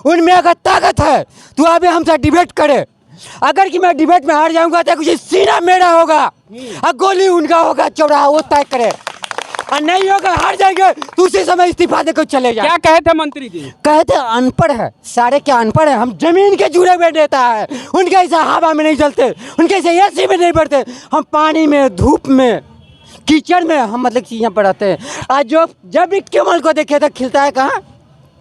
उनमें अगर ताकत है तो अभी हमसे डिबेट करे। अगर कि मैं डिबेट में हार जाऊंगा तो कुछ सीना मेरा होगा और गोली उनका होगा, चौराहा वो तय करे। और नहीं होगा, हार जाएंगे तो उसी समय इस्तीफा देकर चले जाए। क्या कहे थे मंत्री जी? कहे थे अनपढ़ है, सारे क्या अनपढ़ है, हम जमीन के जुड़े हुए नेता है। उनके ऐसा हवा में नहीं चलते, उनके ऐसे एसी में नहीं बढ़ते, हम पानी में, धूप में, कीचड़ में हम मतलब कि यहाँ पर रहते हैं। आज जब भी कमल को देखे तो खिलता है कहाँ?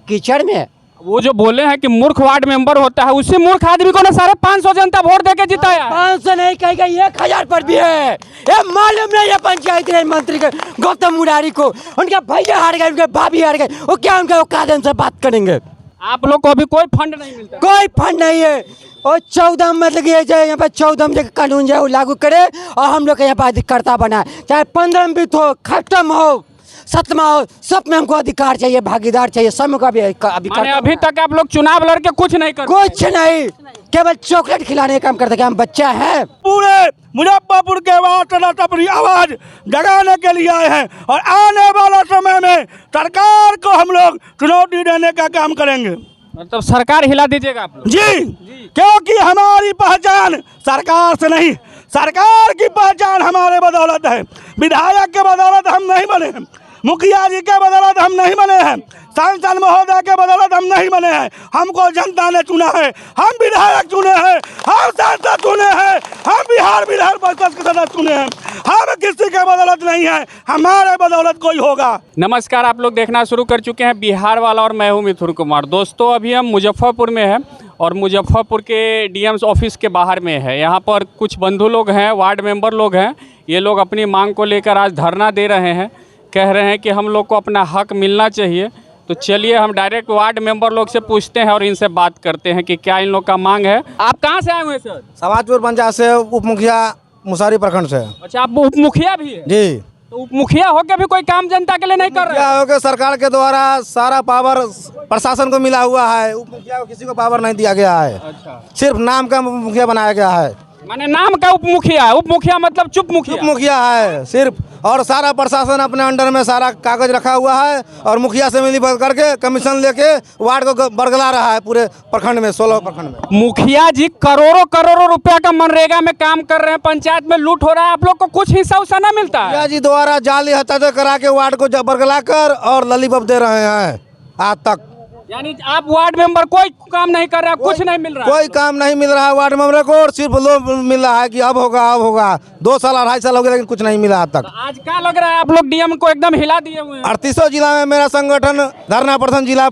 कीचड़ में। वो जो बोले हैं कि मूर्ख वार्ड मेंबर होता है, उसी मूर्ख आदमी को ना 550 जनता वोट देके जिताया है। 500 नहीं कहेगा, 1000 पर भी है। ये मालूम नहीं है पंचायत राज मंत्री के गौतम मुरारी को, उनके भैया हार गए, उनके भाभी हार गए, वो क्या उनके औकात से बात करेंगे? आप लोग को अभी कोई फंड नहीं मिलता? कोई फंड नहीं है। और 14 मतलब कि यहाँ पर 14 जो कानून जो है वो लागू करे और हम लोग के यहाँ पर अधिकारता बनाए, चाहे 15 भी हो, खत्म हो, 7वां हो, सब में हमको अधिकार चाहिए, भागीदार चाहिए, सब का भी अधिकार। अभी तक आप लोग चुनाव लड़के कुछ नहीं कर, कुछ नहीं, केवल चॉकलेट खिलाने का काम करते, हम बच्चा है। पूरे मुजफ्फरपुर के वार्ड अपनी आवाज जगाने के लिए आए हैं और आने वाला समय में सरकार को हम लोग चुनौती देने का काम करेंगे। मतलब सरकार हिला दीजिएगा आप लोग? जी, क्योंकि हमारी पहचान सरकार से नहीं, सरकार की पहचान हमारे बदौलत है। विधायक के बदौलत हम नहीं बने हैं, मुखिया जी के बदौलत हम नहीं बने हैं, सांसद महोदय के बदौलत हम नहीं बने हैं। हमको जनता ने चुना है, हम विधायक चुने हैं, हम सांसद चुने हैं, हम बिहार विधान परिषद के सदस्य चुने हैं। हम किसी के बदौलत नहीं है, हमारे बदौलत कोई होगा। नमस्कार, आप लोग देखना शुरू कर चुके हैं बिहार वाला और मैं हूं मिथुन कुमार। दोस्तों, अभी हम मुजफ्फरपुर में हैं और मुजफ्फरपुर के डीएम ऑफिस के बाहर में है। यहाँ पर कुछ बंधु लोग हैं, वार्ड मेंबर लोग हैं। ये लोग अपनी मांग को लेकर आज धरना दे रहे हैं, कह रहे हैं कि हम लोग को अपना हक मिलना चाहिए। तो चलिए हम डायरेक्ट वार्ड मेंबर लोग से पूछते हैं और इनसे बात करते हैं कि क्या इन लोग का मांग है। आप कहाँ से आए हुए सर? समाजपुर पंचायत से, उप मुखिया मुसारी प्रखंड से। अच्छा, आप उप मुखिया भी है? जी। तो उप मुखिया होकर भी कोई काम जनता के लिए नहीं कर रहे? मुखिया होकर सरकार के द्वारा सारा पावर प्रशासन को मिला हुआ है, उप मुखिया को किसी को पावर नहीं दिया गया है। अच्छा, सिर्फ नाम का मुखिया बनाया गया है। माने नाम का उप मुखिया है? उप मुखिया मतलब चुप मुखिया? चुप मुखिया है सिर्फ, और सारा प्रशासन अपने अंडर में सारा कागज रखा हुआ है और मुखिया से मिली भगत करके कमीशन लेके वार्ड को बरगला रहा है पूरे प्रखंड में, 16 प्रखंड में। मुखिया जी करोड़ों रुपया का मनरेगा में काम कर रहे हैं, पंचायत में लूट हो रहा है, आप लोग को कुछ हिस्सा उसा ना मिलता है? मुखिया जी द्वारा जाली हत्या करा के वार्ड को बरगला कर और ललीपॉप दे रहे हैं आज तक। यानी आप वार्ड मेंबर कोई काम नहीं कर रहा, कुछ नहीं मिल रहा? कोई काम नहीं मिल रहा है वार्ड मेंबर को, और सिर्फ लोग मिल रहा है कि अब होगा 2 साल 2.5 साल हो गए, लेकिन कुछ नहीं मिला आज तक। तो आज क्या लग रहा है, आप लोग डीएम को एकदम हिला दिए हुए हैं? 38 जिला में मेरा संगठन धरना प्रदर्शन जिला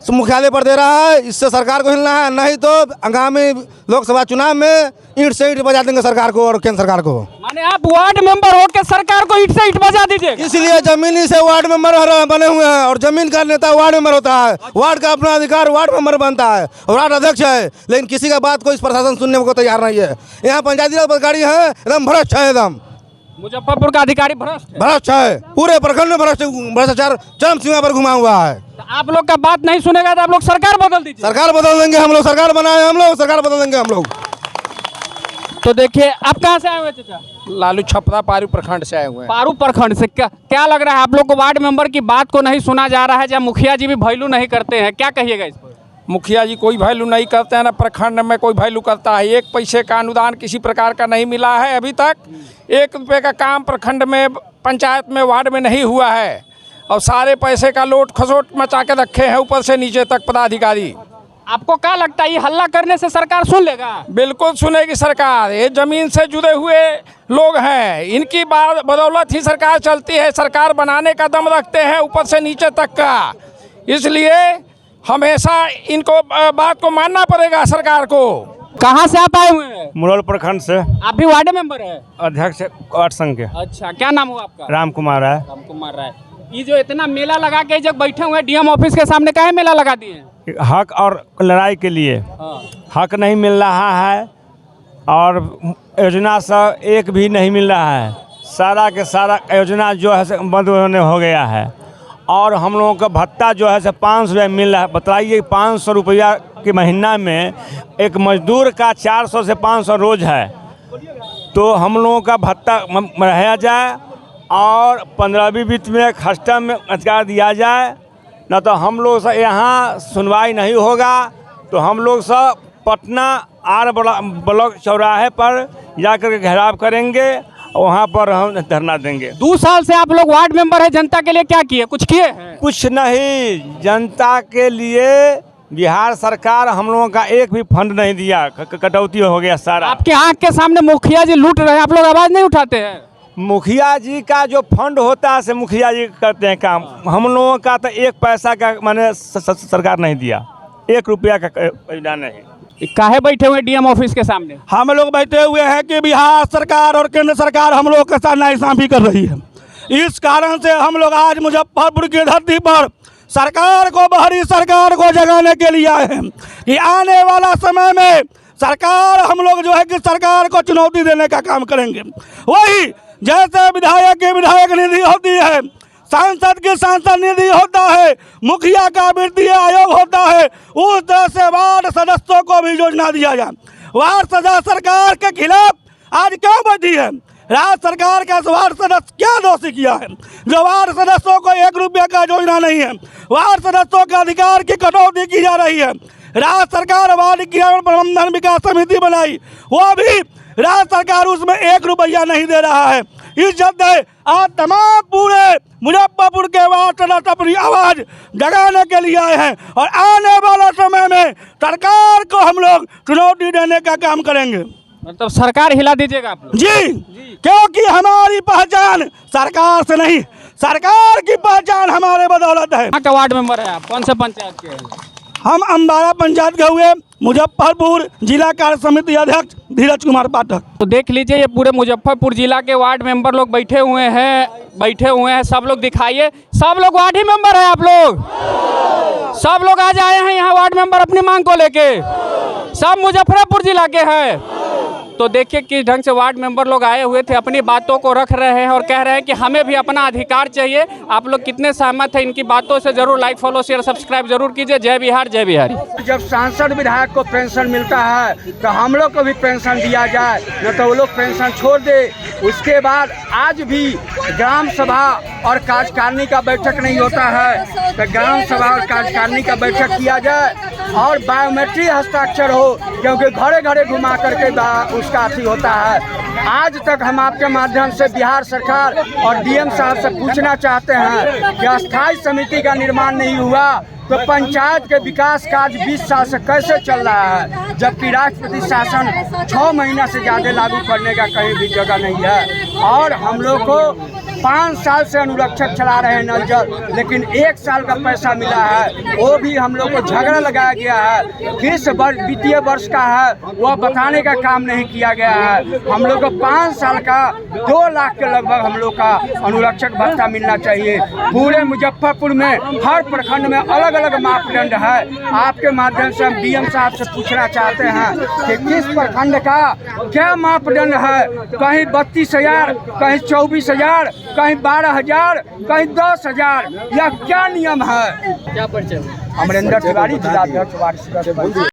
मुख्यालय पर दे रहा है। इससे सरकार को हिलना है, नहीं तो आगामी लोकसभा चुनाव में ईंट से ईंट बजा देंगे सरकार को और केंद्र सरकार को। माने आप वार्ड मेंबर होकर सरकार को ईंट से ईंट बजा दीजिए? इसलिए जमीनी से वार्ड मेंबर बने हुए हैं और जमीन का नेता वार्ड मेंबर होता है, वार्ड का अपना अधिकार वार्ड मेंबर बनता है, वार्ड अध्यक्ष है, लेकिन किसी का बात को इस प्रशासन सुनने को तैयार नहीं है। यहाँ पंचायती राज अधिकारी है एकदम भ्रष्ट है, एकदम मुजफ्फरपुर का अधिकारी भ्रष्ट है, पूरे प्रखंड में भ्रष्टाचार चरम सीमा पर घुमा हुआ है। तो आप लोग का बात नहीं सुनेगा तो आप लोग सरकार बदल दीजिए? सरकार बदल देंगे हम लोग, सरकार बनाए हम लोग, सरकार बदल देंगे हम लोग। तो देखिए, आप कहाँ से आए हुए चाचा? लालू छपरा पारू प्रखंड से आए हुए हैं। पारू प्रखंड से। क्या लग रहा है आप लोग को, वार्ड मेंबर की बात को नहीं सुना जा रहा है, जब मुखिया जी भी वैल्यू नहीं करते हैं, क्या कहिएगा इस पर? मुखिया जी कोई वैल्यू नहीं करते हैं, ना प्रखंड में कोई वैल्यू करता है। 1 पैसे का अनुदान किसी प्रकार का नहीं मिला है अभी तक। 1 रुपये का काम प्रखंड में, पंचायत में, वार्ड में नहीं हुआ है और सारे पैसे का लोट खसोट मचा के रखे हैं ऊपर से नीचे तक पदाधिकारी। आपको क्या लगता है ये हल्ला करने से सरकार सुन लेगा? बिल्कुल सुनेगी सरकार। ये जमीन से जुड़े हुए लोग हैं, इनकी बदौलत ही सरकार चलती है। सरकार बनाने का दम रखते हैं ऊपर से नीचे तक का, इसलिए हमेशा इनको बात को मानना पड़ेगा सरकार को। कहाँ से आप आए हुए हैं? मुरौल प्रखंड से। आप भी वार्ड मेंबर है? अध्यक्ष वार्ड संघ के। अच्छा, क्या नाम हुआ आपका? राम कुमार राय। राम कुमार राय। ये जो इतना मेला लगा के जब बैठे हुए डीएम ऑफिस के सामने, काहे मेला लगा दिए? हक और लड़ाई के लिए। हक नहीं मिल रहा है और योजना से एक भी नहीं मिल रहा है। सारा के सारा योजना जो है बंद होने हो गया है और हम लोगों का भत्ता जो है 500 रुपया मिल रहा है। बताइए, 500 रुपया के महीना में एक मजदूर का 400 से 500 रोज है, तो हम लोगों का भत्ता रहा जाए और 15वीं वित्त में खर्चा में अधिकार दिया जाए न तो हम लोग से यहाँ सुनवाई नहीं होगा, तो हम लोग सब पटना आर ब्लॉक चौराहे पर जाकर के घेराव करेंगे, वहाँ पर हम धरना देंगे। 2 साल से आप लोग वार्ड मेंबर है, जनता के लिए क्या किए, कुछ किए हैं? कुछ नहीं, जनता के लिए बिहार सरकार हम लोगों का एक भी फंड नहीं दिया, कटौती हो गया सारा। आपके आंख के सामने मुखिया जी लूट रहे हैं, आप लोग आवाज नहीं उठाते हैं? मुखिया जी का जो फंड होता है से मुखिया जी करते हैं काम, हम लोगों का तो 1 पैसा का मैंने सरकार नहीं दिया, 1 रुपया का योजना नहीं। काहे बैठे हुए डीएम ऑफिस के सामने? हम लोग बैठे हुए हैं कि बिहार सरकार और केंद्र सरकार हम लोग के साथ नाइंसाफी कर रही है। इस कारण से हम लोग आज मुजफ्फरपुर की धरती पर सरकार को, बाहरी सरकार को जगाने के लिए आए हैं कि आने वाला समय में सरकार, हम लोग जो है कि सरकार को चुनौती देने का काम करेंगे। वही जैसे विधायक की विधायक निधि होती है, सांसद की सांसद निधि होता है, मुखिया का वित्तीय आयोग होता है, उस तरह से वार्ड सदस्यों को भी योजना दिया जाए। वार्ड सदस्य सरकार के खिलाफ आज क्यों बैठी है? राज्य सरकार का वार्ड सदस्य क्या दोषी किया है जो वार्ड सदस्यों को 1 रुपया का योजना नहीं है? वार्ड सदस्यों के अधिकार की कटौती की जा रही है। राज्य सरकार वार्ड क्रियान्वयन प्रबंधन विकास समिति बनाई, वो भी राज्य सरकार उसमें 1 रुपया नहीं दे रहा है। इस चलते आज तमाम पूरे मुजफ्फरपुर के वार्ड सदस्य अपनी आवाज जगाने के लिए आए हैं और आने वाला समय में सरकार को हम लोग चुनौती देने का काम करेंगे। मतलब सरकार हिला दीजिएगा आप लोग? जी, क्योंकि हमारी पहचान सरकार से नहीं, सरकार की पहचान हमारे बदौलत है। कहाँ का वार्ड मेंबर है आप? कौन से पंचायत के हैं? हम अम्बारा पंचायत के हुए, मुजफ्फरपुर जिला कार्य समिति अध्यक्ष धीरज कुमार पाठक। तो देख लीजिए, ये पूरे मुजफ्फरपुर जिला के वार्ड मेंबर लोग बैठे हुए हैं। सब लोग दिखाइए, सब लोग वार्ड ही मेंबर है आप लोग? सब लोग आज आए हैं यहाँ वार्ड मेंबर अपनी मांग को लेके, सब मुजफ्फरपुर जिला के हैं। तो देखिए किस ढंग से वार्ड मेंबर लोग आए हुए थे, अपनी बातों को रख रहे हैं और कह रहे हैं कि हमें भी अपना अधिकार चाहिए। आप लोग कितने सहमत हैं इनकी बातों से? जरूर लाइक, फॉलो, शेयर, सब्सक्राइब जरूर कीजिए। जय बिहार, जय बिहारी। जब सांसद विधायक को पेंशन मिलता है तो हम लोग को भी पेंशन दिया जाए, न तो वो लोग पेंशन छोड़ दे। उसके बाद आज भी ग्राम सभा और कार्यकारिणी का बैठक नहीं होता है, तो ग्राम सभा और कार्यकारिणी का बैठक किया जाए और बायोमेट्रिक हस्ताक्षर हो, क्योंकि घरे घरे घुमा करके उसका अथी होता है। आज तक हम आपके माध्यम से बिहार सरकार और डीएम साहब से पूछना चाहते हैं कि अस्थायी समिति का निर्माण नहीं हुआ तो पंचायत के विकास कार्य 20 साल से कैसे चल रहा है, जबकि राष्ट्रपति शासन 6 महीना से ज़्यादा लागू करने का कहीं भी जगह नहीं है। और हम लोग को 5 साल से अनुरक्षक चला रहे हैं नल जल, लेकिन 1 साल का पैसा मिला है, वो भी हम लोग को झगड़ा लगाया गया है। किस वित्तीय वर्ष का है वह बताने का काम नहीं किया गया है। हम लोग को 5 साल का 2 लाख के लगभग हम लोग का अनुरक्षक भत्ता मिलना चाहिए। पूरे मुजफ्फरपुर में हर प्रखंड में अलग अलग मापदंड है। आपके माध्यम से हम डीएम साहब से पूछना चाहते हैं कि किस प्रखंड का क्या मापदंड है? कहीं 32,000, कहीं 24,000, कहीं 12,000, कहीं 10,000, या क्या नियम है? क्या परिचय? अमरेंद्र तिवारी, जिला अध्यक्ष वार्ड सदस्य।